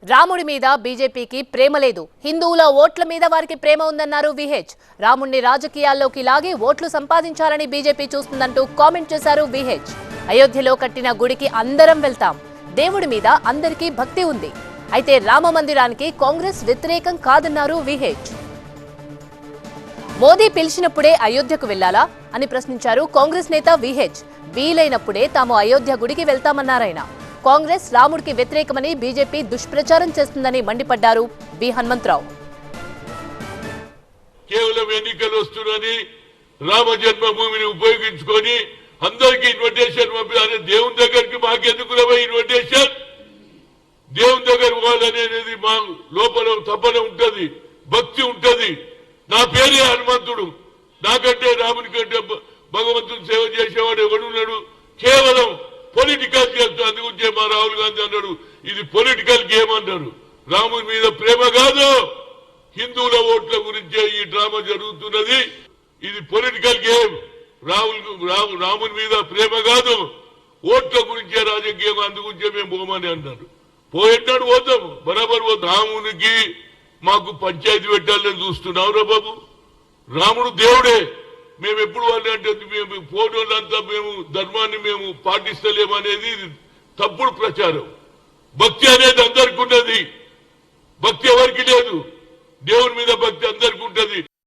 రాముడి మీద బీజేపీకి ప్రేమ లేదు, హిందువుల ఓట్ల మీద వారికి ప్రేమ ఉందన్నారు విహెచ్. రాముడిని రాజకీయాల్లోకి లాగి ఓట్లు సంపాదించాలని బీజేపీ చూస్తుందంటూ కామెంట్ చేశారు విహెచ్. అయోధ్యలో కట్టిన గుడికి అందరం వెళ్తాం, దేవుడి మీద అందరికీ భక్తి ఉంది, అయితే రామ మందిరానికి కాంగ్రెస్ వ్యతిరేకం కాదన్నారు విహెచ్. మోదీ పిలిచినప్పుడే అయోధ్యకు వెళ్లాలా అని ప్రశ్నించారు కాంగ్రెస్ నేత విహెచ్. వీలైనప్పుడే తాము అయోధ్య గుడికి వెళ్తామన్నారాయన. కాంగ్రెస్ రాముడికి వ్యతిరేకమని బీజేపీ దుష్ప్రచారం చేస్తుందని మండిపడ్డారు బి హనుమంతరావు. కేవలం ఎన్నికలు వస్తున్నని రామ జన్మభూమిని ఉపయోగించుకొని అందరికి ఇన్విటేషన్ పంపించాలి. దేవుని దగ్గరికి మాకెందుకు ఇన్విటేషన్? దేవుని దగ్గర పోవాలనేది మా లోపల తపన ఉంటది, భక్తి ఉంటది. నా పేరే హనుమంతుడు, నాకంటే రాముని కంటే భగవంతుని సేవ చేసేవాడు ఎవడున్నాడు? కేవలం పొలిటికల్ చేస్తూ. అందుగురించే మా రాహుల్ గాంధీ అన్నాడు, ఇది పొలిటికల్ గేమ్ అన్నారు. రాముని మీద ప్రేమ కాదు, హిందువుల ఓట్ల గురించే ఈ డ్రామా జరుగుతున్నది. ఇది పొలిటికల్ గేమ్. రాముని మీద ప్రేమ కాదు, ఓట్ల గురించే రాజకీయం. అందుగురించే మేము పోమని అన్నారు. పోయేటాడు పోతాము, బరాబర్ పోతాం. రామునికి మాకు పంచాయతీ పెట్టాలని చూస్తున్నాం రా బాబు. రాముడు దేవుడే. మేము ఎప్పుడు వాళ్ళు అంటే మేము ఫోటోలంతా మేము ధర్మాన్ని మేము పాటిస్తలేమనేది తప్పుడు ప్రచారం. భక్తి అనేది అందరికి ఉన్నది, భక్తి ఎవరికి లేదు. దేవుని మీద భక్తి అందరికి ఉంటది.